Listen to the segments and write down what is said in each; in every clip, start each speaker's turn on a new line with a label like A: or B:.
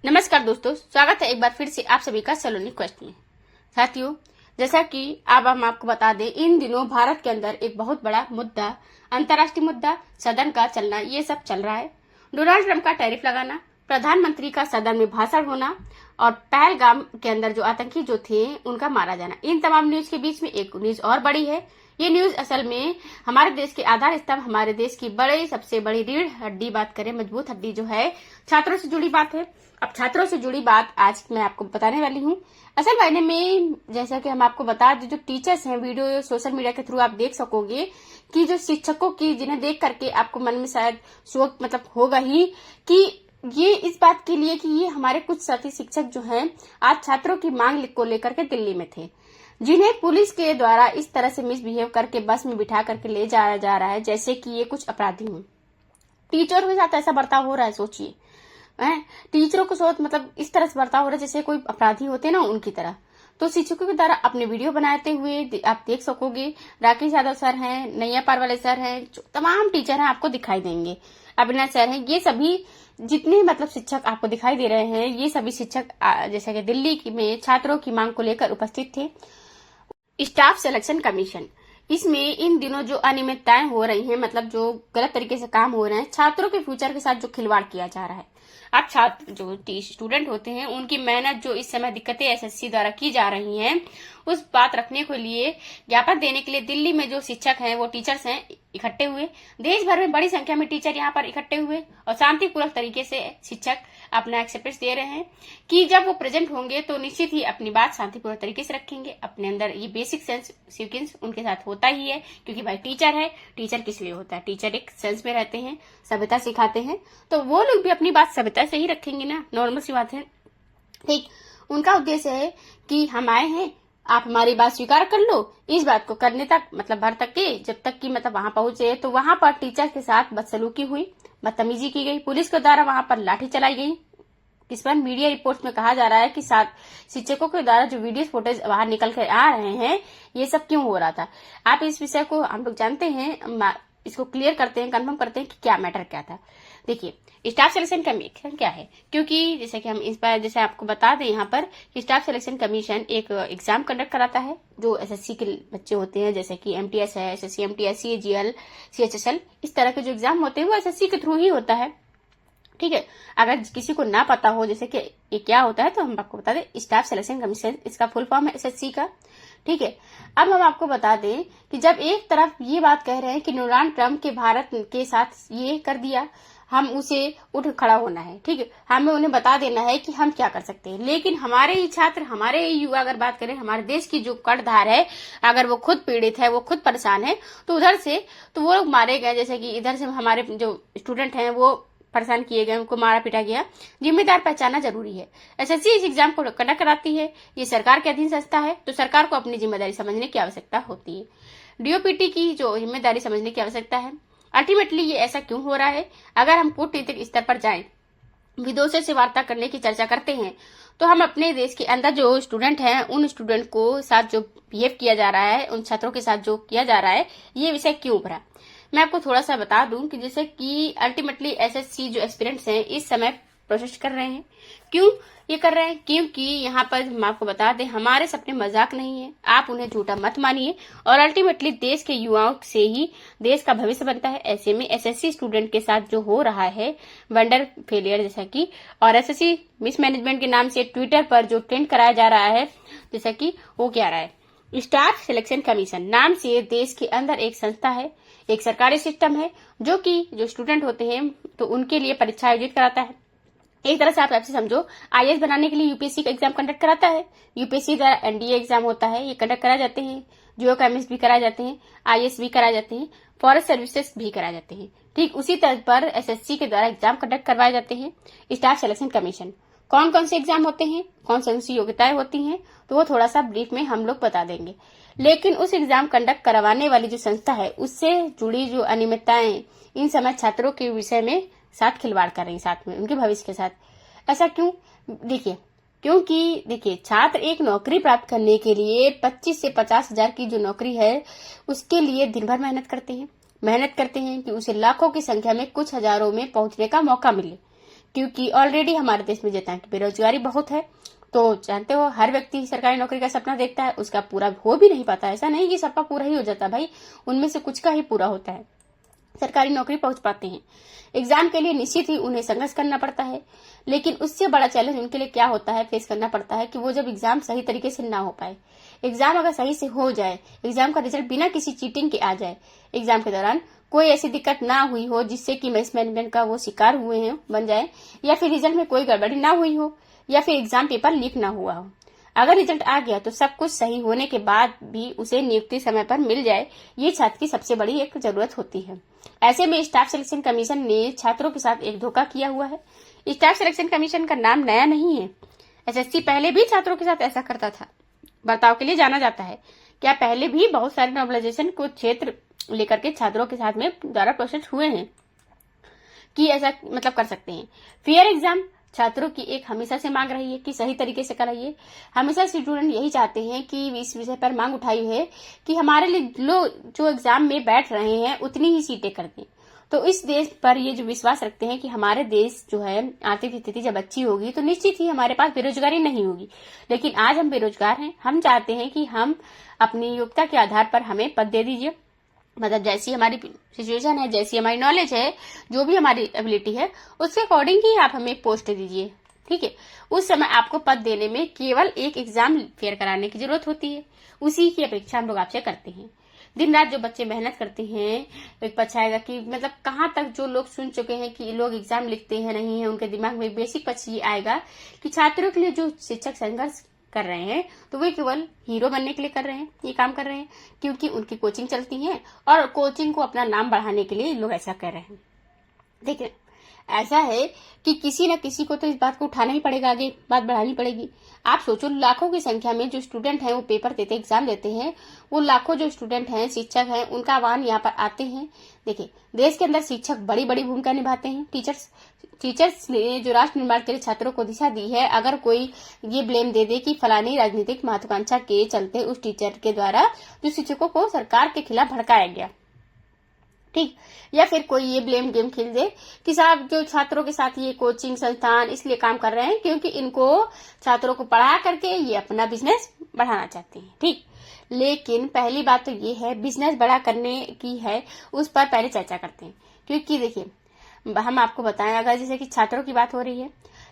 A: नमस्कार दोस्तों, स्वागत है एक बार फिर से आप सभी का सलोनी क्वेस्ट में। साथियों, जैसा कि अब हम आपको बता दें, इन दिनों भारत के अंदर एक बहुत बड़ा मुद्दा, अंतर्राष्ट्रीय मुद्दा, सदन का चलना, ये सब चल रहा है। डोनाल्ड ट्रंप का टैरिफ लगाना, प्रधानमंत्री का सदन में भाषण होना और पहलगाम के अंदर जो आतंकी जो थे उनका मारा जाना। इन तमाम न्यूज के बीच में एक न्यूज और बड़ी है। ये न्यूज असल में हमारे देश के आधार स्तंभ, हमारे देश की सबसे बड़ी रीढ़ हड्डी, बात करें मजबूत हड्डी, जो है छात्रों से जुड़ी बात है। अब छात्रों से जुड़ी बात आज मैं आपको बताने वाली हूँ। असल मायने में जैसा कि हम आपको बता दें, जो टीचर्स हैं, वीडियो सोशल मीडिया के थ्रू आप देख सकोगे कि जो शिक्षकों की, जिन्हें देख करके आपको मन में शायद शोक होगा ही कि ये इस बात के लिए कि ये हमारे कुछ साथी शिक्षक जो हैं आज छात्रों की मांग को लेकर के दिल्ली में थे, जिन्हें पुलिस के द्वारा इस तरह से मिसबिहेव करके बस में बिठा करके ले जाया जा रहा है जैसे कि ये कुछ अपराधी हों। टीचरों के साथ ऐसा बर्ताव हो रहा है, सोचिए। टीचरों को सोच इस तरह से बर्ताव हो रहा है जैसे कोई अपराधी होते ना, उनकी तरह। तो शिक्षकों के द्वारा अपने वीडियो बनाते हुए आप देख सकोगे। राकेश यादव सर हैं, नैया पार वाले सर हैं, जो तमाम टीचर हैं आपको दिखाई देंगे, अविनाश सर हैं, ये सभी जितने शिक्षक आपको दिखाई दे रहे हैं, ये सभी शिक्षक जैसे कि दिल्ली में छात्रों की मांग को लेकर उपस्थित थे। स्टाफ सिलेक्शन कमीशन, इसमें इन दिनों जो अनियमितताएं हो रही हैं, जो गलत तरीके से काम हो रहे हैं, छात्रों के फ्यूचर के साथ जो खिलवाड़ किया जा रहा है। अब छात्र जो स्टूडेंट होते हैं, उनकी मेहनत जो इस समय दिक्कतें एसएससी द्वारा की जा रही हैं, उस बात रखने के लिए, ज्ञापन देने के लिए दिल्ली में जो शिक्षक हैं, वो टीचर्स हैं, इकट्ठे हुए। देश भर में बड़ी संख्या में टीचर यहाँ पर इकट्ठे हुए और शांतिपूर्वक तरीके से शिक्षक अपना एक्सेप्टेंस दे रहे हैं कि जब वो प्रेजेंट होंगे तो निश्चित ही अपनी बात शांतिपूर्वक तरीके से रखेंगे। अपने अंदर ये बेसिक सेंस सीक्वेंस उनके साथ होता ही है, क्योंकि भाई टीचर है। टीचर किस लिए होता है? टीचर एक सेंस में रहते हैं, सभ्यता सिखाते हैं, तो वो लोग भी अपनी बात सभ्यता से ही रखेंगे ना, नॉर्मल सी बात है। ठीक, उनका उद्देश्य है कि हम आए हैं, आप हमारी बात स्वीकार कर लो। इस बात को करने तक भर तक के जब तक कि वहां पहुंचे, तो वहां पर टीचर के साथ बदसलूकी हुई, बदतमीजी की गई, पुलिस के द्वारा वहां पर लाठी चलाई गई। इस पर मीडिया रिपोर्ट्स में कहा जा रहा है कि साथ शिक्षकों के द्वारा जो वीडियो फुटेज बाहर निकल कर आ रहे हैं, ये सब क्यों हो रहा था। आप इस विषय को हम लोग जानते हैं, इसको क्लियर करते हैं, कंफर्म करते हैं कि क्या मैटर क्या था। देखिए, स्टाफ सिलेक्शन कमीशन क्या है, क्योंकि जैसे कि हम इस बार जैसे आपको बता दें यहाँ पर कि स्टाफ सिलेक्शन कमीशन एक एग्जाम कंडक्ट कराता है जो एसएससी के बच्चे होते हैं, जैसे कि एमटीएस है, एसएससी, एमटीएस, सीजीएल, सीएचएसएल, इस तरह के जो एग्जाम होते हैं वो एसएससी के थ्रू ही होता है। ठीक है, अगर किसी को ना पता हो जैसे कि ये क्या होता है, तो हम आपको बता दें, स्टाफ सिलेक्शन कमीशन, इसका फुल फॉर्म है एसएससी का। ठीक है, अब हम आपको बता दें कि जब एक तरफ ये बात कह रहे हैं कि डोनाल्ड ट्रंप के भारत के साथ ये कर दिया, हम उसे उठ खड़ा होना है। ठीक है, हमें उन्हें बता देना है कि हम क्या कर सकते हैं। लेकिन हमारे ही छात्र, हमारे ही युवा, अगर बात करें हमारे देश की जो कर्णधार है, अगर वो खुद पीड़ित है, वो खुद परेशान है, तो उधर से तो वो लोग मारे गए, जैसे कि इधर से हमारे जो स्टूडेंट हैं वो परेशान किए गए, उनको मारा पीटा गया। जिम्मेदार पहचाना जरूरी है। एसएससी इस एग्जाम को कंडक्ट कराती है, ये सरकार के अधीन संस्था है, तो सरकार को अपनी जिम्मेदारी समझने की आवश्यकता होती है। डीओपीटी की जो जिम्मेदारी समझने की आवश्यकता है। अल्टीमेटली ये ऐसा क्यों हो रहा है? अगर हम कूटनीतिक स्तर पर जाएं, विदेशों से वार्ता करने की चर्चा करते हैं, तो हम अपने देश के अंदर जो स्टूडेंट हैं, उन स्टूडेंट को साथ जो बिहेव किया जा रहा है, उन छात्रों के साथ जो किया जा रहा है, ये विषय क्यों उभरा। मैं आपको थोड़ा सा बता दूं कि जैसे कि अल्टीमेटली एसएससी जो एस्पिरेंट्स हैं इस समय प्रोसेस कर रहे हैं। क्यों ये कर रहे हैं? क्योंकि यहाँ पर हम आपको बता दें, हमारे सपने मजाक नहीं है, आप उन्हें झूठा मत मानिए, और अल्टीमेटली देश के युवाओं से ही देश का भविष्य बनता है। ऐसे में एसएससी स्टूडेंट के साथ जो हो रहा है वंडर फेलियर जैसा कि, और एसएससी मिसमैनेजमेंट के नाम से ट्विटर पर जो ट्रेंड कराया जा रहा है, जैसा कि वो क्या रहा है, स्टाफ सिलेक्शन कमीशन नाम से देश के अंदर एक संस्था है, एक सरकारी सिस्टम है, जो कि जो स्टूडेंट होते हैं तो उनके लिए परीक्षा आयोजित कराता है। एक तरह से आप ऐसे समझो, आईएएस बनाने के लिए यूपीएससी का एग्जाम कंडक्ट कराता है, यूपीएससी द्वारा एनडीए एग्जाम होता है, ये कंडक्ट कराए जाते हैं, जियो केमिस्ट भी कराए जाते हैं, आईएएस भी कराए जाते हैं, फॉरेस्ट सर्विसेज भी कराए जाते हैं। ठीक उसी तरह पर एसएससी के द्वारा एग्जाम कंडक्ट करवाए जाते हैं। स्टाफ सिलेक्शन कमीशन कौन कौन से एग्जाम होते हैं, कौन कौन सी योग्यताएं होती हैं, तो वो थोड़ा सा ब्रीफ में हम लोग बता देंगे। लेकिन उस एग्जाम कंडक्ट करवाने वाली जो संस्था है, उससे जुड़ी जो अनियमितताएं इन समय छात्रों के विषय में साथ खिलवाड़ कर रही, साथ में उनके भविष्य के साथ। ऐसा क्यों? देखिए, क्योंकि देखिए, छात्र एक नौकरी प्राप्त करने के लिए 25 से 50 हजार की जो नौकरी है, उसके लिए दिन भर मेहनत करते हैं कि उसे लाखों की संख्या में कुछ हजारों में पहुंचने का मौका मिले। क्योंकि ऑलरेडी हमारे देश में जितना कि बेरोजगारी बहुत है, तो जानते हो हर व्यक्ति सरकारी नौकरी का सपना देखता है, उसका पूरा हो भी नहीं पाता। ऐसा नहीं कि सबका पूरा ही हो जाता भाई, उनमें से कुछ का ही पूरा होता है, सरकारी नौकरी पहुंच पाते हैं। एग्जाम के लिए निश्चित ही उन्हें संघर्ष करना पड़ता है, लेकिन उससे बड़ा चैलेंज उनके लिए क्या होता है, फेस करना पड़ता है कि वो जब एग्जाम सही तरीके से ना हो पाए, एग्जाम अगर सही से हो जाए, एग्जाम का रिजल्ट बिना किसी चीटिंग के आ जाए, एग्जाम के दौरान कोई ऐसी दिक्कत ना हुई हो जिससे कि मिसमैनेजमेंट का वो शिकार हुए हैं बन जाए, या फिर रिजल्ट में कोई गड़बड़ी ना हुई हो, या फिर एग्जाम पेपर लीक ना हुआ हो। अगर रिजल्ट आ गया तो सब कुछ सही होने के बाद भी उसे नियुक्ति समय पर मिल जाए, ये छात्र की सबसे बड़ी एक जरूरत होती है। ऐसे में स्टाफ सिलेक्शन कमीशन ने छात्रों के साथ एक धोखा किया हुआ है। स्टाफ सिलेक्शन कमीशन का नाम नया नहीं है, एसएससी पहले भी छात्रों के साथ ऐसा करता था, बर्ताव के लिए जाना जाता है। क्या पहले भी बहुत सारे नॉर्मलाइजेशन को क्षेत्र लेकर के छात्रों के साथ में द्वारा प्रोसेस हुए हैं कि ऐसा मतलब कर सकते हैं। फेयर एग्जाम छात्रों की एक हमेशा से मांग रही है कि सही तरीके से कराइए। हमेशा स्टूडेंट यही चाहते हैं कि इस विषय पर मांग उठाई है कि हमारे लिए लोग जो एग्जाम में बैठ रहे हैं उतनी ही सीटें कर दें। तो इस देश पर ये जो विश्वास रखते हैं कि हमारे देश जो है आर्थिक स्थिति जब अच्छी होगी तो निश्चित ही हमारे पास बेरोजगारी नहीं होगी। लेकिन आज हम बेरोजगार हैं, हम चाहते हैं कि हम अपनी योग्यता के आधार पर हमें पद दे दीजिए, मतलब जैसी हमारी सिचुएशन है, जैसी हमारी नॉलेज है, जो भी हमारी एबिलिटी है, उसके अकॉर्डिंग ही आप हमें पोस्ट दीजिए। ठीक है, उस समय आपको पद देने में केवल एक एग्जाम फेयर कराने की जरूरत होती है, उसी की अपेक्षा हम लोग आपसे करते हैं। दिन रात जो बच्चे मेहनत करते हैं, एक पक्ष आएगा कि मतलब कहाँ तक जो लोग सुन चुके हैं कि लोग एग्जाम लिखते हैं नहीं है, उनके दिमाग में बेसिक पक्ष ये आएगा कि छात्रों के लिए जो शिक्षक संघर्ष कर रहे हैं तो वे केवल हीरो बनने के लिए कर रहे हैं, ये काम कर रहे हैं, क्योंकि उनकी कोचिंग चलती है और कोचिंग को अपना नाम बढ़ाने के लिए लोग ऐसा कर रहे हैं। देखिए, ऐसा है कि किसी न किसी को तो इस बात को उठाना ही पड़ेगा, आगे बात बढ़ानी पड़ेगी। आप सोचो, लाखों की संख्या में जो स्टूडेंट हैं वो पेपर देते, एग्जाम देते हैं, वो लाखों जो स्टूडेंट हैं, शिक्षक हैं, उनका आह्वान यहाँ पर आते हैं। देखिए, देश के अंदर शिक्षक बड़ी बड़ी भूमिका निभाते हैं। टीचर्स ने जो राष्ट्र निर्माण के लिए छात्रों को दिशा दी है, अगर कोई ये ब्लेम दे दे कि फलानी राजनीतिक महत्वाकांक्षा के चलते उस टीचर के द्वारा जो शिक्षकों को सरकार के खिलाफ भड़काया गया, ठीक, या फिर कोई ये ब्लेम गेम खेल दे कि साहब जो छात्रों के साथ ये कोचिंग संस्थान इसलिए काम कर रहे हैं क्योंकि इनको छात्रों को पढ़ा करके ये अपना बिजनेस बढ़ाना चाहते हैं। ठीक, लेकिन पहली बात तो ये है, बिजनेस बड़ा करने की है, उस पर पहले चर्चा करते हैं। क्योंकि देखिए, हम आपको बताएं, अगर जैसे कि छात्रों की बात हो रही है,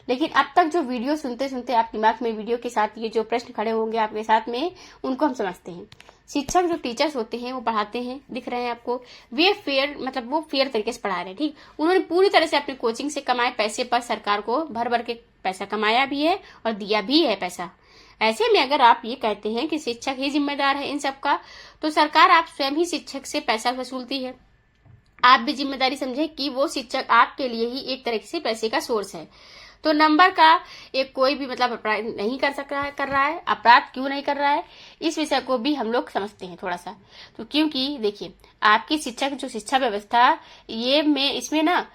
A: लेकिन अब तक जो वीडियो सुनते सुनते आप दिमाग में वीडियो के साथ ये जो प्रश्न खड़े होंगे आपके साथ में, उनको हम समझते हैं। शिक्षक जो टीचर्स होते हैं वो पढ़ाते हैं, दिख रहे हैं आपको, वे फेयर मतलब वो फेयर तरीके से पढ़ा रहे हैं। ठीक, उन्होंने पूरी तरह से अपनी कोचिंग से कमाए पैसे पर सरकार को भर भर के पैसा कमाया भी है और दिया भी है पैसा। ऐसे में अगर आप ये कहते हैं कि शिक्षक ही जिम्मेदार है इन सब का, तो सरकार आप स्वयं ही शिक्षक से पैसा वसूलती है। आप भी जिम्मेदारी समझे कि वो शिक्षक आपके लिए ही एक तरह से पैसे का सोर्स है। तो नंबर का एक कोई भी मतलब अपराध नहीं कर रहा है, अपराध क्यों नहीं कर रहा है, इस विषय को भी हम लोग समझते हैं थोड़ा सा। तो क्योंकि देखिए, आपकी शिक्षक जो शिक्षा व्यवस्था ये में इसमें ना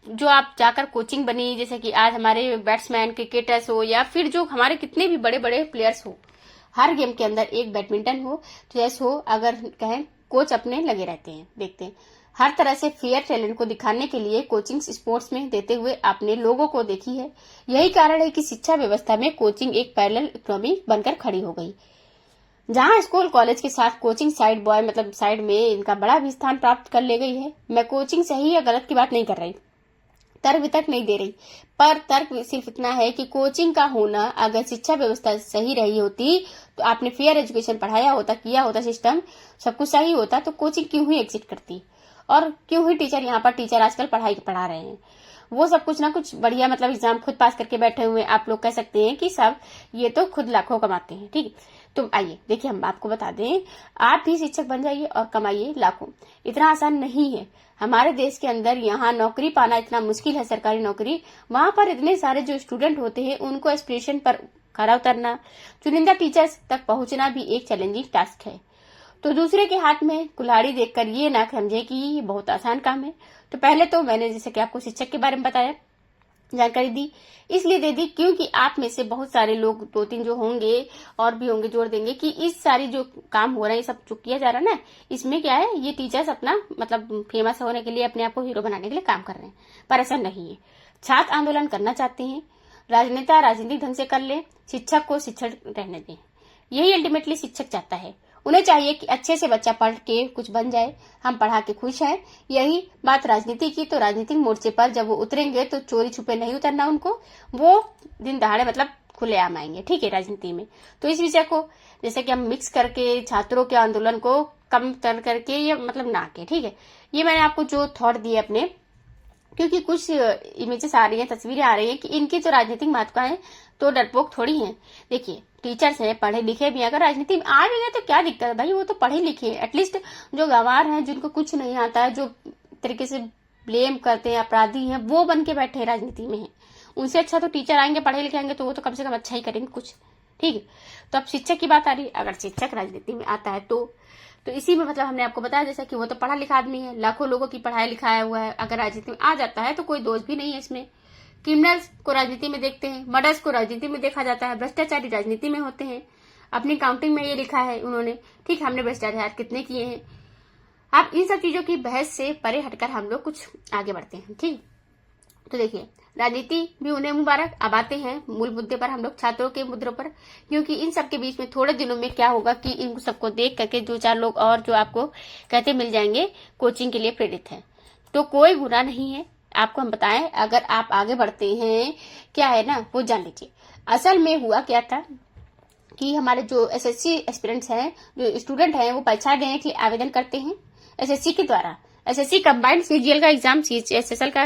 A: जो आप जाकर कोचिंग बनी, जैसे कि आज हमारे बैट्समैन क्रिकेटर्स हो या फिर जो हमारे कितने भी बड़े बड़े प्लेयर्स हो, हर गेम के अंदर एक बैडमिंटन हो, चेस हो, अगर कहें कोच अपने लगे रहते हैं, देखते हैं। हर तरह से फेयर टैलेंट को दिखाने के लिए कोचिंग स्पोर्ट्स में देते हुए आपने लोगों को देखी है। यही कारण है कि शिक्षा व्यवस्था में कोचिंग एक पैरेलल इकोनॉमी बनकर खड़ी हो गई, जहां स्कूल कॉलेज के साथ कोचिंग साइड बॉय मतलब साइड में इनका बड़ा भी स्थान प्राप्त कर ले गई है। मैं कोचिंग सही या गलत की बात नहीं कर रही, तर्क वितर्क नहीं दे रही, पर तर्क सिर्फ इतना है कि कोचिंग का होना, अगर शिक्षा व्यवस्था सही रही होती तो आपने फेयर एजुकेशन पढ़ाया होता, किया होता, सिस्टम सब कुछ सही होता, तो कोचिंग क्यों ही एग्जिट करती और क्यों ही टीचर यहाँ पर टीचर आजकल पढ़ा रहे हैं। वो सब कुछ ना कुछ बढ़िया मतलब एग्जाम खुद पास करके बैठे हुए आप लोग कह सकते हैं कि सब ये तो खुद लाखों कमाते हैं। ठीक, तो आइए देखिए, हम आपको बता दें, आप भी शिक्षक बन जाइए और कमाइए लाखों। इतना आसान नहीं है। हमारे देश के अंदर यहाँ नौकरी पाना इतना मुश्किल है, सरकारी नौकरी, वहां पर इतने सारे जो स्टूडेंट होते हैं उनको एस्पिरेशन पर खरा उतरना, चुनिंदा टीचर्स तक पहुंचना भी एक चैलेंजिंग टास्क है। तो दूसरे के हाथ में कुल्हाड़ी देखकर ये ना समझे कि ये बहुत आसान काम है। तो पहले तो मैंने जैसे कि आपको शिक्षक के बारे में बताया, जानकारी दी, इसलिए दे दी क्योंकि आप में से बहुत सारे लोग, 2-3 जो होंगे और भी होंगे, जोड़ देंगे कि इस सारी जो काम हो रहा है, ये सब जो किया जा रहा है ना, इसमें क्या है, ये टीचर्स अपना मतलब फेमस होने के लिए, अपने आप को हीरो बनाने के लिए काम कर रहे हैं, पर ऐसा नहीं है। छात्र आंदोलन करना चाहते हैं, राजनेता राजनीतिक ढंग से कर ले, शिक्षक को शिक्षक रहने दें। यही अल्टीमेटली शिक्षक चाहता है। उन्हें चाहिए कि अच्छे से बच्चा पढ़ के कुछ बन जाए, हम पढ़ा के खुश हैं। यही बात राजनीति की, तो राजनीतिक मोर्चे पर जब वो उतरेंगे तो चोरी छुपे नहीं उतरना उनको, वो दिन दहाड़े मतलब खुलेआम आएंगे, ठीक है, राजनीति में। तो इस विषय को जैसे कि हम मिक्स करके छात्रों के आंदोलन को कम कर करके ये मतलब ना के, ठीक है। ये मैंने आपको जो थॉट दिए अपने, क्योंकि कुछ इमेजेस आ रही हैं, तस्वीरें आ रही हैं कि इनकी जो राजनीतिक महत्वाएं तो डरपोक थोड़ी हैं। देखिए, टीचर्स हैं, पढ़े लिखे भी, अगर राजनीति में आ भी गए तो क्या दिक्कत है भाई, वो तो पढ़े लिखे हैं। एटलीस्ट जो गंवार हैं, जिनको कुछ नहीं आता है, जो तरीके से ब्लेम करते हैं, अपराधी हैं, वो बन के बैठे राजनीति में हैं। उनसे अच्छा तो टीचर आएंगे, पढ़े लिखे आएंगे, तो वो तो कम से कम अच्छा ही करेंगे कुछ, ठीक है। तो अब शिक्षक की बात आ रही है, अगर शिक्षक राजनीति में आता है तो इसी में मतलब हमने आपको बताया जैसा कि वो तो पढ़ा लिखा आदमी है, लाखों लोगों की पढ़ाया लिखाया हुआ है, अगर राजनीति में आ जाता है तो कोई दोष भी नहीं है इसमें। क्रिमिनल्स को राजनीति में देखते हैं, मर्डर्स को राजनीति में देखा जाता है, भ्रष्टाचारी राजनीति में होते हैं। अपनी काउंटिंग में ये लिखा है उन्होंने, ठीक, हमने भ्रष्टाचार कितने किए हैं। अब इन सब चीजों की बहस से परे हटकर हम लोग कुछ आगे बढ़ते हैं, ठीक। तो देखिए, राजनीति भी उन्हें मुबारक। अब आते हैं मूल मुद्दे पर, हम लोग छात्रों के मुद्दों पर, क्योंकि इन सब के बीच में थोड़े दिनों में क्या होगा कि इन सबको देख करके 2-4 लोग और जो आपको कहते मिल जाएंगे कोचिंग के लिए प्रेरित हैं। तो कोई गुनाह नहीं है, आपको हम बताएं, अगर आप आगे बढ़ते हैं, क्या है ना, वो जान लीजिए। असल में हुआ क्या था कि हमारे जो एसएससी एस्पिरेंट्स हैं, जो स्टूडेंट हैं, वो परीक्षा देने के लिए आवेदन करते हैं एसएससी के द्वारा। एसएससी कंबाइंड सीजीएल का एग्जाम, सीएचएसएल का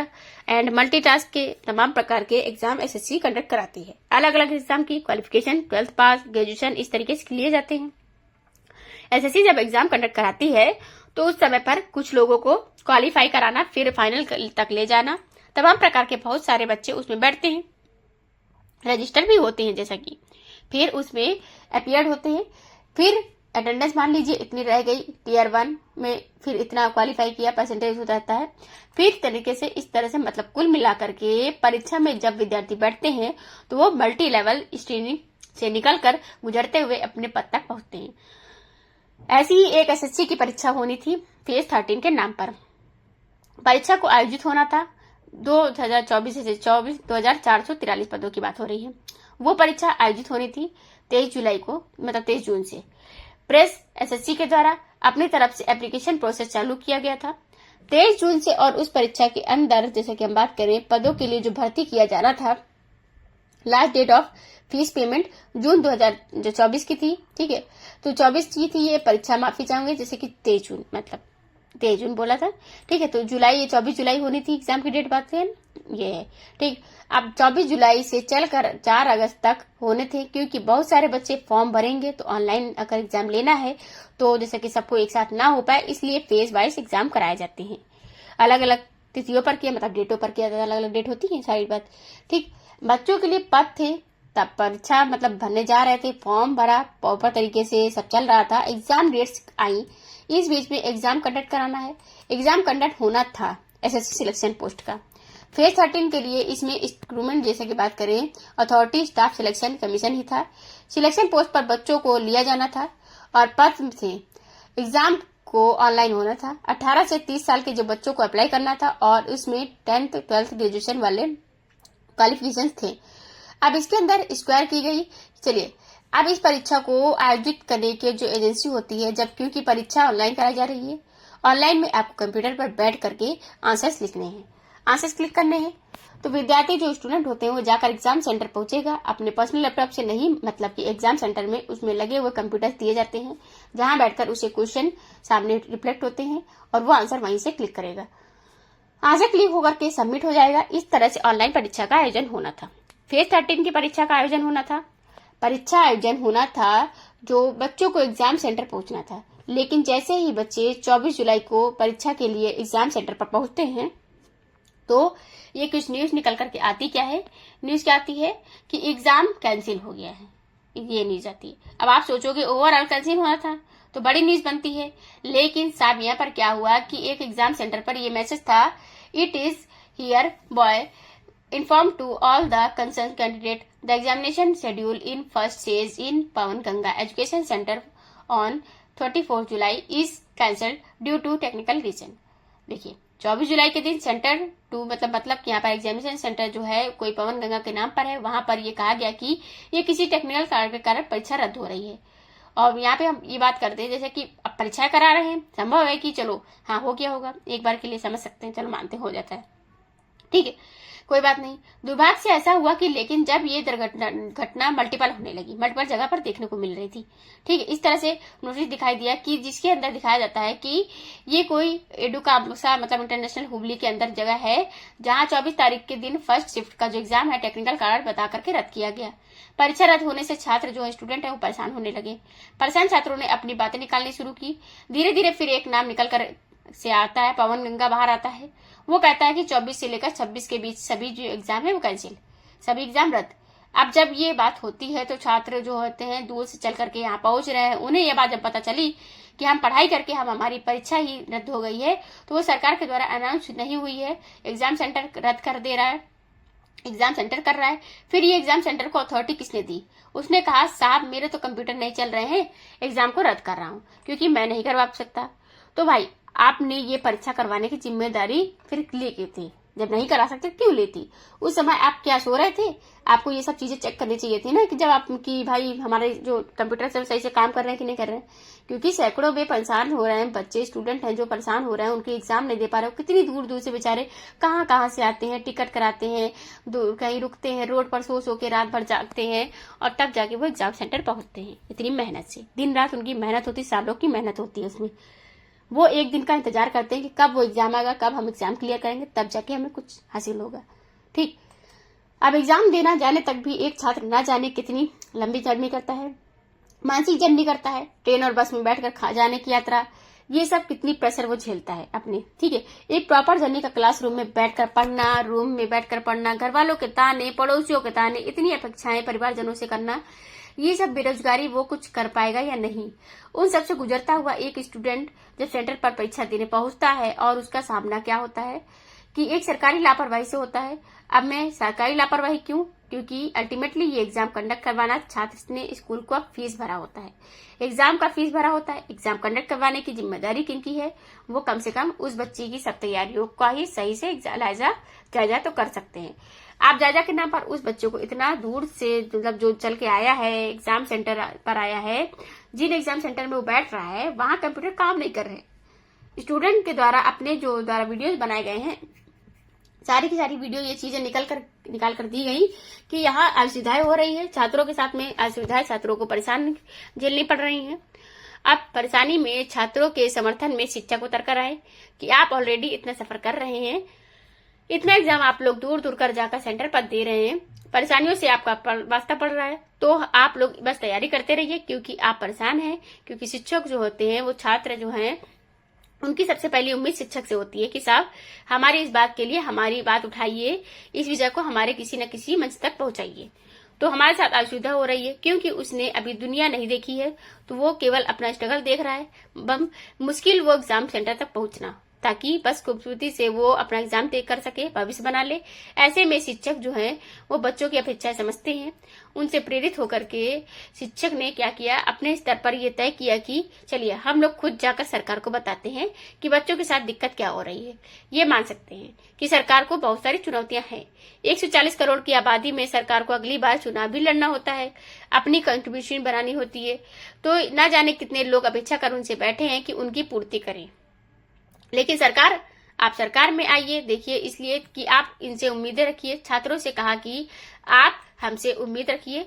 A: एंड मल्टीटास्क के तमाम प्रकार के एग्जाम एसएससी कंडक्ट कराती है। अलग अलग एग्जाम की क्वालिफिकेशन 12th पास, ग्रेजुएशन, इस तरीके से लिए जाते हैं। एसएससी जब एग्जाम कंडक्ट कराती है तो उस समय पर कुछ लोगों को क्वालिफाई कराना, फिर फाइनल तक ले जाना, तमाम प्रकार के बहुत सारे बच्चे उसमें बैठते हैं, रजिस्टर भी होते हैं जैसा कि, फिर उसमें अपीयर्ड होते हैं, फिर अटेंडेंस मान लीजिए इतनी रह गई टीयर 1 में, फिर इतना क्वालिफाई किया, परसेंटेज हो जाता है, फिर तरीके से इस तरह से मतलब कुल मिलाकर के परीक्षा में जब विद्यार्थी बैठते हैं तो वो मल्टी लेवल स्क्रीनिंग से निकलकर गुजरते हुए अपने पद तक पहुंचते हैं। ऐसी ही एक एसएससी की परीक्षा होनी थी फेज 13 के नाम पर। परीक्षा को आयोजित होना था 2024 से 24,443 पदों की बात हो रही है। वो परीक्षा आयोजित होनी थी 23 जुलाई को, मतलब 23 जून से। प्रेस एसएससी के द्वारा अपनी तरफ से एप्लीकेशन प्रोसेस चालू किया गया था 23 जून से, और उस परीक्षा के अंदर जैसे कि हम बात करें पदों के लिए जो भर्ती किया जाना था, last date of fees payment June 2024 की थी, ठीक है। तो 24 की थी ये परीक्षा, माफी चाहूंगी, जैसे कि 23 जून, मतलब 23 जून बोला था, ठीक है। तो जुलाई, ये 24 जुलाई होनी थी एग्जाम की डेट, बात है ये है, ठीक। अब 24 जुलाई से चलकर 4 अगस्त तक होने थे, क्योंकि बहुत सारे बच्चे फॉर्म भरेंगे तो ऑनलाइन अगर एग्जाम लेना है तो जैसे कि सबको एक साथ ना हो पाए, इसलिए फेज वाइज एग्जाम कराए जाते हैं। अलग अलग तिथियों पर किया, मतलब डेटों पर किया, अलग अलग डेट होती है, सारी बात, ठीक। बच्चों के लिए पद थे, तब परीक्षा मतलब भरने जा रहे थे, फॉर्म भरा, प्रॉपर तरीके से सब चल रहा था, एग्जाम डेट्स आई, इस बीच में एग्जाम कंडक्ट कराना है। एग्जाम कंडक्ट होना था एसएससी सिलेक्शन पोस्ट का फेज 13 के लिए। इसमें रिक्रूटमेंट जैसे कि बात करें, अथॉरिटी स्टाफ सिलेक्शन कमीशन ही था। सिलेक्शन पोस्ट पर बच्चों को लिया जाना था और पद थे। एग्जाम को ऑनलाइन होना था। 18 से 30 साल के जो बच्चों को अप्लाई करना था, और उसमें 10th 12th ग्रेजुएशन वाले क्वालिफिकेशन थे। अब इसके अंदर स्क्वायर की गई। चलिए, अब इस परीक्षा को आयोजित करने की जो एजेंसी होती है, जब क्योंकि परीक्षा ऑनलाइन कराई जा रही है, ऑनलाइन में आपको कंप्यूटर पर बैठ करके आंसर्स लिखने हैं, आंसर्स क्लिक करने हैं। तो विद्यार्थी जो स्टूडेंट होते हैं वो जाकर एग्जाम सेंटर पहुंचेगा, अपने पर्सनल लैपटॉप से नहीं, मतलब कि एग्जाम सेंटर में उसमें लगे हुए कंप्यूटर दिए जाते हैं, जहां बैठकर उसे क्वेश्चन सामने रिफ्लेक्ट होते हैं और वो आंसर वहीं से क्लिक करेगा, आंसर क्लिक होकर के सबमिट हो जाएगा। इस तरह से ऑनलाइन परीक्षा का आयोजन होना था। फेज 13 की परीक्षा का आयोजन होना था। परीक्षा आयोजन होना था जो बच्चों को एग्जाम सेंटर पहुंचना था, लेकिन जैसे ही बच्चे 24 जुलाई को परीक्षा के लिए एग्जाम सेंटर पर पहुंचते हैं तो ये कुछ न्यूज निकल करके आती क्या है, न्यूज क्या आती है कि एग्जाम कैंसिल हो गया है, ये न्यूज आती है। अब आप सोचोगे ओवरऑल कैंसिल होना था तो बड़ी न्यूज बनती है, लेकिन साहब यहाँ पर क्या हुआ कि एक एग्जाम सेंटर पर ये मैसेज था, it is here boy inform to all the concerned candidate the examination schedule in first stage in Pawan Ganga Education Center on 24 July is cancelled due to technical reason। देखिए, 24 जुलाई के दिन centre to मतलब कि यहाँ पर examination centre जो है कोई पवन गंगा के नाम पर है, वहां पर ये कहा गया कि ये किसी टेक्निकल कारण के कारण परीक्षा रद्द हो रही है। और यहाँ पे हम ये बात करते हैं जैसे कि अब परीक्षा करा रहे हैं, संभव है कि चलो हाँ हो गया होगा, एक बार के लिए समझ सकते हैं, चलो मानते हो जाता है, ठीक है, कोई बात नहीं। दुर्भाग्य से ऐसा हुआ कि लेकिन जब ये घटना मल्टीपल होने लगी, मल्टीपल जगह पर देखने को मिल रही थी, ठीक है, इस तरह से नोटिस दिखाई दिया कि जिसके अंदर दिखाया जाता है कि ये कोई एडुकासा मतलब इंटरनेशनल हुबली के अंदर जगह है, जहां 24 तारीख के दिन फर्स्ट शिफ्ट का जो एग्जाम है टेक्निकल कारण बता करके रद्द किया गया। परीक्षा रद्द होने से छात्र जो स्टूडेंट है वो परेशान होने लगे। परेशान छात्रों ने अपनी बातें निकालनी शुरू की। धीरे धीरे फिर एक नाम निकल कर से आता है, पवन गंगा बाहर आता है। वो कहता है कि 24 से लेकर 26 के बीच सभी जो एग्जाम है वो कैंसिल, सभी एग्जाम रद्द। अब जब ये बात होती है तो छात्र जो होते हैं दूर से चल करके यहाँ पहुंच रहे हैं, उन्हें ये बात जब पता चली कि हम पढ़ाई करके हमारी परीक्षा ही रद्द हो गई है, तो वो सरकार के द्वारा अनाउंस नहीं हुई है, एग्जाम सेंटर रद्द कर दे रहा है, एग्जाम सेंटर कर रहा है। फिर ये एग्जाम सेंटर को अथॉरिटी किसने दी? उसने कहा साहब मेरे तो कंप्यूटर नहीं चल रहे हैं, एग्जाम को रद्द कर रहा हूँ क्योंकि मैं नहीं करवा सकता। तो भाई आपने ये परीक्षा करवाने की जिम्मेदारी फिर लेके थी, जब नहीं करा सकते क्यों लेती? उस समय आप क्या सो रहे थे? आपको ये सब चीजें चेक करनी चाहिए थी ना कि जब आप कि भाई हमारे जो कंप्यूटर सब सही से काम कर रहे हैं कि नहीं कर रहे हैं, क्योंकि सैकड़ों में परेशान हो रहे हैं बच्चे, स्टूडेंट हैं जो परेशान हो रहे हैं, उनके एग्जाम नहीं दे पा रहे हो। कितनी दूर दूर से बेचारे कहाँ से आते हैं, टिकट कराते हैं, कहीं रुकते हैं, रोड पर सो के रात भर जागते हैं और तब जाके वो एग्जाम सेंटर पहुंचते हैं। इतनी मेहनत से, दिन रात उनकी मेहनत होती, सालों की मेहनत होती है उसमें। वो एक दिन का इंतजार करते हैं कि कब वो एग्जाम आएगा, कब हम एग्जाम क्लियर करेंगे, तब जाके हमें कुछ हासिल होगा, ठीक। अब एग्जाम देना जाने तक भी एक छात्र ना जाने कितनी लंबी जर्नी करता है, मानसिक जर्नी करता है, ट्रेन और बस में बैठकर जाने की यात्रा, ये सब कितनी प्रेशर वो झेलता है अपने, ठीक है। एक प्रॉपर जर्नी का क्लासरूम में बैठकर पढ़ना, रूम में बैठकर पढ़ना, घर वालों के ताने, पड़ोसियों के ताने, इतनी अपेक्षाएं परिवारजनों से करना, ये सब बेरोजगारी वो कुछ कर पाएगा या नहीं? उन सबसे गुजरता हुआ एक स्टूडेंट जब सेंटर पर परीक्षा देने पहुंचता है और उसका सामना क्या होता है कि एक सरकारी लापरवाही से होता है। अब मैं सरकारी लापरवाही क्यों? क्योंकि अल्टीमेटली ये एग्जाम कंडक्ट करवाना छात्र ने स्कूल को फीस भरा होता है, एग्जाम का फीस भरा होता है, एग्जाम कंडक्ट करवाने की जिम्मेदारी किनकी है? वो कम से कम उस बच्चे की सब तैयारियों का ही सही से जायजा तो कर सकते हैं। आप जायजा के नाम पर उस बच्चे को इतना दूर से मतलब जो चल के आया है, एग्जाम सेंटर पर आया है, जिन एग्जाम सेंटर में वो बैठ रहा है वहां कंप्यूटर काम नहीं कर रहे। स्टूडेंट के द्वारा अपने जो द्वारा वीडियोस बनाए गए हैं, सारी की सारी वीडियो ये चीजें निकाल कर दी गई कि यहाँ असुविधाएं हो रही है, छात्रों के साथ में असुविधाएं, छात्रों को परेशान झेलनी पड़ रही हैं। अब परेशानी में छात्रों के समर्थन में शिक्षक उतर कर आए कि आप ऑलरेडी इतना सफर कर रहे हैं, इतना एग्जाम आप लोग दूर दूर कर जाकर सेंटर पर दे रहे हैं, परेशानियों से आपका वास्ता पड़ रहा है, तो आप लोग बस तैयारी करते रहिए क्योंकि आप परेशान हैं। क्योंकि शिक्षक जो होते हैं वो छात्र जो हैं उनकी सबसे पहली उम्मीद शिक्षक से होती है कि साहब हमारी इस बात के लिए हमारी बात उठाइए, इस विषय को हमारे किसी न किसी मंच तक पहुंचाइए। तो हमारे साथ असुविधा हो रही है क्योंकि उसने अभी दुनिया नहीं देखी है, तो वो केवल अपना स्ट्रगल देख रहा है, बम मुश्किल वो एग्जाम सेंटर तक पहुंचना, ताकि बस खूबसूरती से वो अपना एग्जाम तय कर सके, भविष्य बना ले। ऐसे में शिक्षक जो हैं वो बच्चों की अपेक्षाएं समझते हैं। उनसे प्रेरित होकर के शिक्षक ने क्या किया, अपने स्तर पर यह तय किया कि चलिए हम लोग खुद जाकर सरकार को बताते हैं कि बच्चों के साथ दिक्कत क्या हो रही है। ये मान सकते हैं कि सरकार को बहुत सारी चुनौतियां हैं। 140 करोड़ की आबादी में सरकार को अगली बार चुनाव भी लड़ना होता है, अपनी कंट्रीब्यूशन बनानी होती है, तो ना जाने कितने लोग अपेक्षा कर उनसे बैठे हैं कि उनकी पूर्ति करें। लेकिन आप सरकार में आइए, देखिए, इसलिए कि आप इनसे उम्मीदें रखिए। छात्रों से कहा कि आप हमसे उम्मीद रखिए,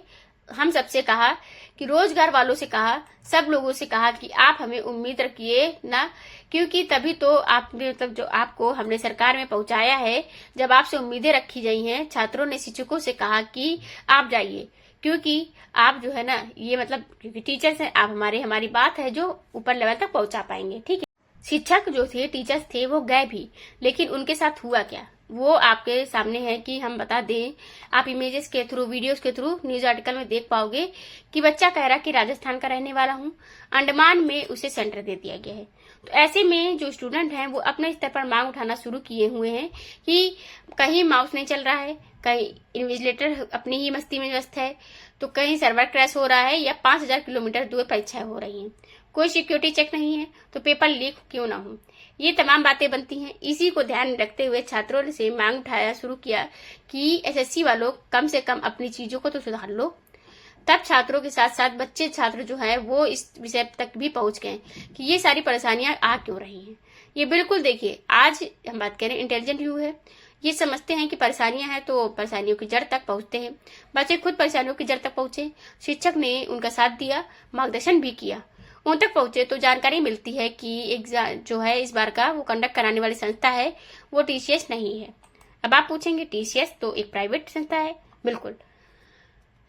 A: हम सबसे कहा कि रोजगार वालों से कहा, सब लोगों से कहा कि आप हमें उम्मीद रखिए ना, क्योंकि तभी तो आपने मतलब जो आपको हमने सरकार में पहुंचाया है। जब आपसे उम्मीदें रखी गई हैं, छात्रों ने शिक्षकों से कहा कि आप जाइए, क्योंकि आप जो है ना ये मतलब क्योंकि टीचर्स हैं, आप हमारी बात है जो ऊपर लेवल तक पहुंचा पाएंगे, ठीक है। शिक्षक जो थे, टीचर्स थे, वो गए भी, लेकिन उनके साथ हुआ क्या वो आपके सामने है कि हम बता दें। आप इमेजेस के थ्रू, वीडियोस के थ्रू न्यूज आर्टिकल में देख पाओगे कि बच्चा कह रहा कि राजस्थान का रहने वाला हूं, अंडमान में उसे सेंटर दे दिया गया है। तो ऐसे में जो स्टूडेंट हैं वो अपने स्तर पर मांग उठाना शुरू किए हुए हैं कि कहीं माउस नहीं चल रहा है, कहीं इन्विजिलेटर अपनी ही मस्ती में व्यस्त है, तो कहीं सर्वर क्रैश हो रहा है या 5000 किलोमीटर दूर परीक्षाएं हो रही हैं। कोई सिक्योरिटी चेक नहीं है तो पेपर लीक क्यों ना हो। ये तमाम बातें बनती हैं। इसी को ध्यान में रखते हुए छात्रों से मांग उठाया शुरू किया कि एसएससी वालों कम से कम अपनी चीजों को तो सुधार लो। तब छात्रों के साथ साथ बच्चे छात्र जो है वो इस विषय तक भी पहुंच गए कि ये सारी परेशानियां आ क्यों रही हैं। ये बिल्कुल देखिए, आज हम बात करें इंटेलिजेंट यू है, ये समझते हैं कि परेशानियां हैं तो परेशानियों की जड़ तक पहुंचते हैं। बच्चे खुद परेशानियों की जड़ तक पहुंचे, शिक्षक ने उनका साथ दिया, मार्गदर्शन भी किया, उन तक पहुंचे तो जानकारी मिलती है कि एग्जाम जो है इस बार का वो कंडक्ट कराने वाली संस्था है वो टीसीएस नहीं है। अब आप पूछेंगे टीसीएस तो एक प्राइवेट संस्था है, बिल्कुल,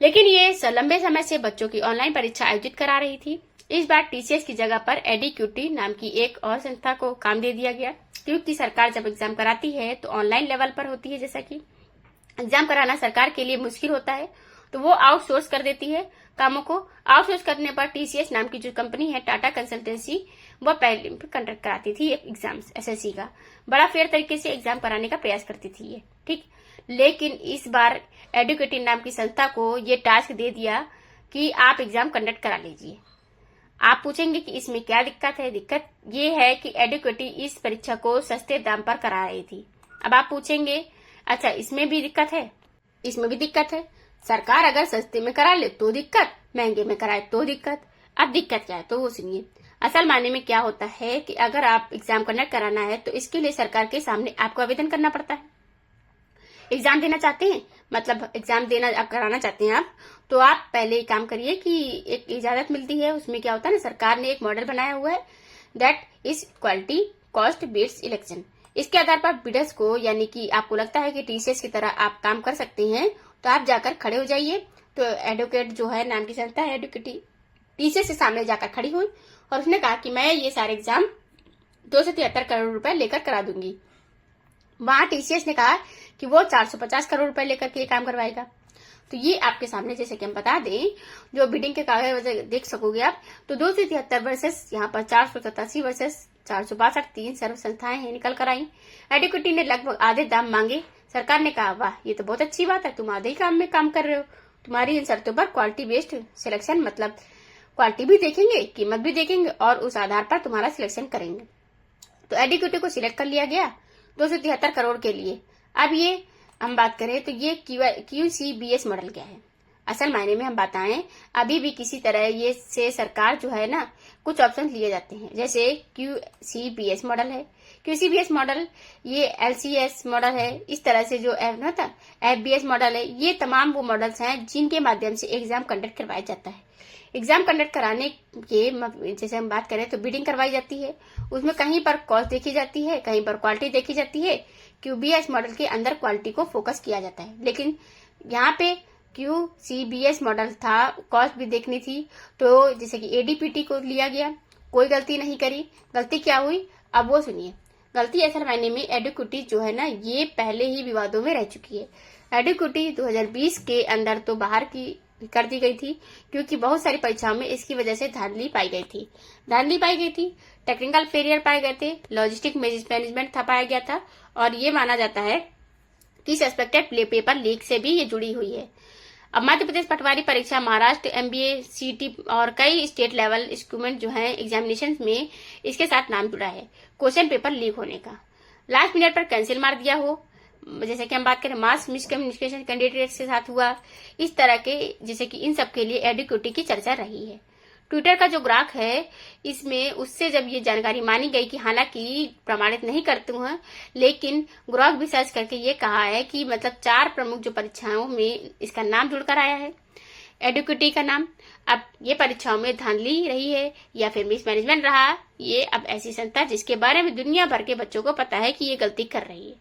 A: लेकिन ये लंबे समय से बच्चों की ऑनलाइन परीक्षा आयोजित करा रही थी। इस बार टीसीएस की जगह पर एडीक्यूटी नाम की एक और संस्था को काम दे दिया गया, क्योंकि सरकार जब एग्जाम कराती है तो ऑनलाइन लेवल पर होती है। जैसा कि एग्जाम कराना सरकार के लिए मुश्किल होता है तो वो आउटसोर्स कर देती है कामों को। आउटसोर्स करने पर टीसीएस नाम की जो कंपनी है, टाटा कंसल्टेंसी, वो पहले कंडक्ट कराती थी एग्जाम्स एसएससी का। बड़ा फेयर तरीके से एग्जाम कराने का प्रयास करती थी ये, ठीक। लेकिन इस बार एडुकेटिव नाम की संस्था को ये टास्क दे दिया कि आप एग्जाम कंडक्ट करा लीजिए। आप पूछेंगे कि इसमें क्या दिक्कत है। दिक्कत ये है कि एडुकेटिव इस परीक्षा को सस्ते दाम पर करा रही थी। अब आप पूछेंगे अच्छा इसमें भी दिक्कत है, इसमें भी दिक्कत है। सरकार अगर सस्ते में करा ले तो दिक्कत, महंगे में कराए तो दिक्कत। अब दिक्कत क्या है तो वो सुनिए। असल मायने में क्या होता है कि अगर आप एग्जाम कंडक्ट कराना है तो इसके लिए सरकार के सामने आपको आवेदन करना पड़ता है। एग्जाम देना चाहते हैं, मतलब एग्जाम देना कराना चाहते हैं आप, तो आप पहले काम करिए कि एक इजाजत मिलती है। उसमें क्या होता है ना, सरकार ने एक मॉडल बनाया हुआ है, दैट इज क्वालिटी कॉस्ट बिड्स इलेक्शन। इसके आधार पर बिडर्स को, यानी कि आपको लगता है कि टीसीएस की तरह आप काम कर सकते हैं तो आप जाकर खड़े हो जाइए। तो एडवोकेट जो है नाम की संस्था है एडुकेटिव, टीसीएस के सामने जाकर खड़ी हुई और उसने कहा कि मैं ये सारे एग्जाम 273 करोड़ रुपए लेकर करा दूंगी। वहां टीसीएस ने कहा कि वो 450 करोड़ रुपए लेकर के काम करवाएगा। तो ये आपके सामने, जैसे कि हम बता दें, जो बिडिंग के कागज देख सकोगे आप, तो 273 वर्सेस यहाँ पर 487 वर्सेस 462 3 सर्व संस्थाएं हैं निकल कर आई। एडुकेटिव ने लगभग आधे दाम मांगे। सरकार ने कहा वाह ये तो बहुत अच्छी बात है, तुम आधे ही काम में काम कर रहे हो, तुम्हारी इन शर्तों पर क्वालिटी बेस्ड सिलेक्शन, मतलब क्वालिटी भी देखेंगे, कीमत भी देखेंगे और उस आधार पर तुम्हारा सिलेक्शन करेंगे। तो एडुकेटिव को सिलेक्ट कर लिया गया 273 करोड़ के लिए। अब ये हम बात करें तो ये QCBS मॉडल क्या है। असल मायने में हम बताएं, अभी भी किसी तरह ये से सरकार जो है ना कुछ ऑप्शन लिए जाते हैं। जैसे QCBS मॉडल है, QCBS मॉडल, ये LCS मॉडल है, इस तरह से जो FBS मॉडल है, ये तमाम वो मॉडल्स हैं जिनके माध्यम से एग्जाम कंडक्ट करवाया जाता है। एग्जाम कंडक्ट कराने के जैसे हम बात करें तो बिडिंग करवाई जाती है, उसमें कहीं पर कॉस्ट देखी जाती है, कहीं पर क्वालिटी देखी जाती है। QBS मॉडल के अंदर क्वालिटी को फोकस किया जाता है, लेकिन यहाँ पे QCBS मॉडल था, कॉस्ट भी देखनी थी, तो जैसे कि ADPT को लिया गया, कोई गलती नहीं करी। गलती क्या हुई अब वो सुनिए। गलती असल मायने में एडुकेटिव जो है ना ये पहले ही विवादों में रह चुकी है। एडुकेटिव 2020 के अंदर तो बाहर की कर दी गई थी, क्योंकि बहुत सारी परीक्षाओं में इसकी वजह से धांधली पाई गई थी, टेक्निकल फेलियर पाए गए थे, लॉजिस्टिक मैनेजमेंट था पाया गया था, और ये माना जाता है कि सस्पेक्टेड पेपर लीक से भी ये जुड़ी हुई है। अब मध्य प्रदेश पटवारी परीक्षा, महाराष्ट्र MBA CT और कई स्टेट लेवल इंस्ट्रूमेंट जो है एग्जामिनेशन में इसके साथ नाम जुड़ा है क्वेश्चन पेपर लीक होने का। लास्ट मिनट पर कैंसिल मार दिया हो, जैसे कि हम बात करें मास मिसकम्युनिकेशन कैंडिडेट्स के साथ हुआ, इस तरह के, जैसे कि इन सब के लिए एडुकेटिव की चर्चा रही है। ट्विटर का जो ग्राहक है इसमें उससे जब ये जानकारी मानी गई कि हालांकि प्रमाणित नहीं करते हैं, लेकिन ग्राहक भी सर्च करके ये कहा है कि मतलब 4 प्रमुख जो परीक्षाओं में इसका नाम जुड़कर आया है एडुकेटिव का नाम। अब ये परीक्षाओं में धांधली रही है या फिर मिसमैनेजमेंट रहा, ये अब ऐसी संस्था जिसके बारे में दुनिया भर के बच्चों को पता है कि ये गलती कर रही है,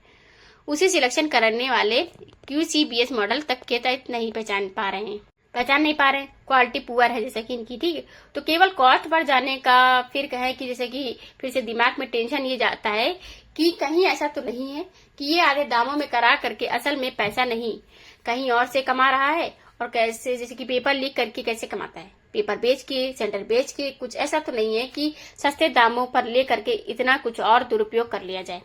A: उसे सिलेक्शन करने वाले QCBS मॉडल तक के तहत नहीं पहचान नहीं पा रहे, क्वालिटी पुअर है जैसे कि इनकी, ठीक है। तो केवल कॉस्ट बढ़ जाने का फिर कहे कि जैसे कि फिर से दिमाग में टेंशन ये जाता है कि कहीं ऐसा तो नहीं है कि ये आधे दामों में करा करके असल में पैसा नहीं कहीं और से कमा रहा है, और कैसे, जैसे कि पेपर लीक करके कैसे कमाता है, पेपर बेच के, सेंटर बेच के, कुछ ऐसा तो नहीं है कि सस्ते दामों पर ले करके इतना कुछ और दुरुपयोग कर लिया जाए।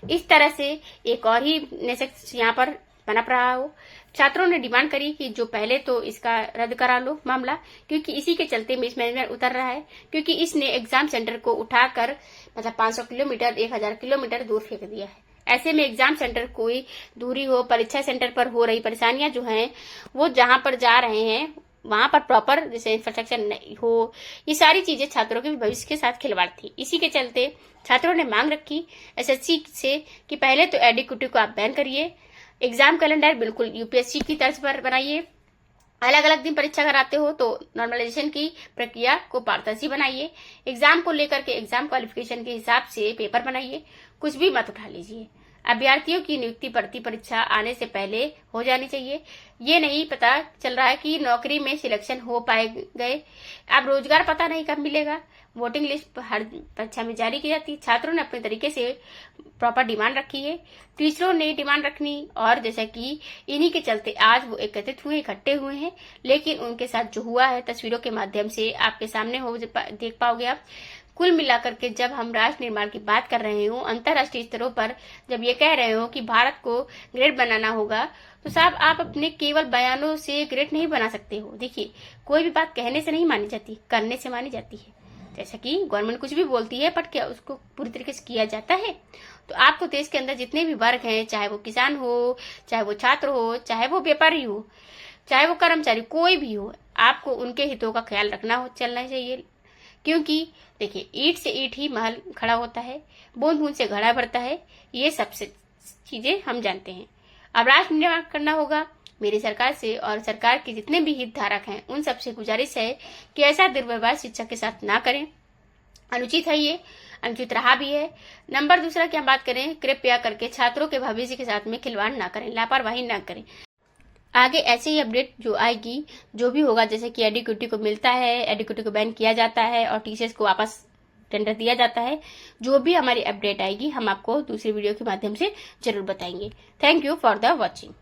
A: इस तरह से एक और ही नेक्स्ट यहाँ पर पनप रहा हो। छात्रों ने डिमांड करी कि जो पहले तो इसका रद्द करा लो मामला, क्योंकि इसी के चलते मिसमैनेजमेंट उतर रहा है, क्योंकि इसने एग्जाम सेंटर को उठाकर मतलब 500 किलोमीटर 1000 किलोमीटर दूर फेंक दिया है। ऐसे में एग्जाम सेंटर कोई दूरी हो, परीक्षा सेंटर पर हो रही परेशानियां जो हैं वो जहां पर जा रहे हैं वहां पर प्रॉपर जैसे इंफ्रास्ट्रक्चर नहीं हो, ये सारी चीजें छात्रों के भविष्य के साथ खिलवाड़ थी। इसी के चलते छात्रों ने मांग रखी एसएससी से कि पहले तो एडीक्यूटी को आप बैन करिए, एग्जाम कैलेंडर बिल्कुल यूपीएससी की तर्ज पर बनाइए, अलग अलग दिन परीक्षा कराते हो तो नॉर्मलाइजेशन की प्रक्रिया को पारदर्शी बनाइए, एग्जाम को लेकर के एग्जाम क्वालिफिकेशन के हिसाब से पेपर बनाइए, कुछ भी मत उठा लीजिए। अभ्यर्थियों की नियुक्ति भर्ती परीक्षा आने से पहले हो जानी चाहिए। ये नहीं पता चल रहा है कि नौकरी में सिलेक्शन हो पाए गए, अब रोजगार पता नहीं कब मिलेगा। वोटिंग लिस्ट हर परीक्षा में जारी की जाती है। छात्रों ने अपने तरीके से प्रॉपर डिमांड रखी है, टीचरों ने डिमांड रखनी, और जैसा कि इन्हीं के चलते आज वो एकत्रित हुए, इकट्ठे हुए हैं। लेकिन उनके साथ जो हुआ है तस्वीरों के माध्यम से आपके सामने हो देख पाओगे आप। कुल मिलाकर के जब हम राष्ट्र निर्माण की बात कर रहे हो, अंतर्राष्ट्रीय स्तरों पर जब ये कह रहे हो कि भारत को ग्रेट बनाना होगा, तो साहब आप अपने केवल बयानों से ग्रेट नहीं बना सकते हो। देखिए, कोई भी बात कहने से नहीं मानी जाती, करने से मानी जाती है। जैसा कि गवर्नमेंट कुछ भी बोलती है बट क्या उसको पूरी तरीके से किया जाता है? तो आपको देश के अंदर जितने भी वर्ग हैं, चाहे वो किसान हो, चाहे वो छात्र हो, चाहे वो व्यापारी हो, चाहे वो कर्मचारी, कोई भी हो, आपको उनके हितों का ख्याल चलना चाहिए। क्योंकि देखिए, ईंट से ईंट ही महल खड़ा होता है, बूंद बूंद से घड़ा भरता है, ये सब चीजें हम जानते हैं। अब राष्ट्र निर्माण करना होगा। मेरी सरकार से और सरकार के जितने भी हितधारक हैं उन सबसे गुजारिश है कि ऐसा दुर्व्यवहार शिक्षा के साथ ना करें। अनुचित है, ये अनुचित रहा भी है। नंबर दूसरा की हम बात करें, कृपया करके छात्रों के भविष्य के साथ में खिलवाड़ ना करें, लापरवाही ना करें। आगे ऐसे ही अपडेट जो आएगी, जो भी होगा, जैसे कि एडीक्यूटी को मिलता है, एडीक्यूटी को बैन किया जाता है और टीचर्स को वापस टेंडर दिया जाता है, जो भी हमारी अपडेट आएगी हम आपको दूसरी वीडियो के माध्यम से जरूर बताएंगे। Thank you for the watching.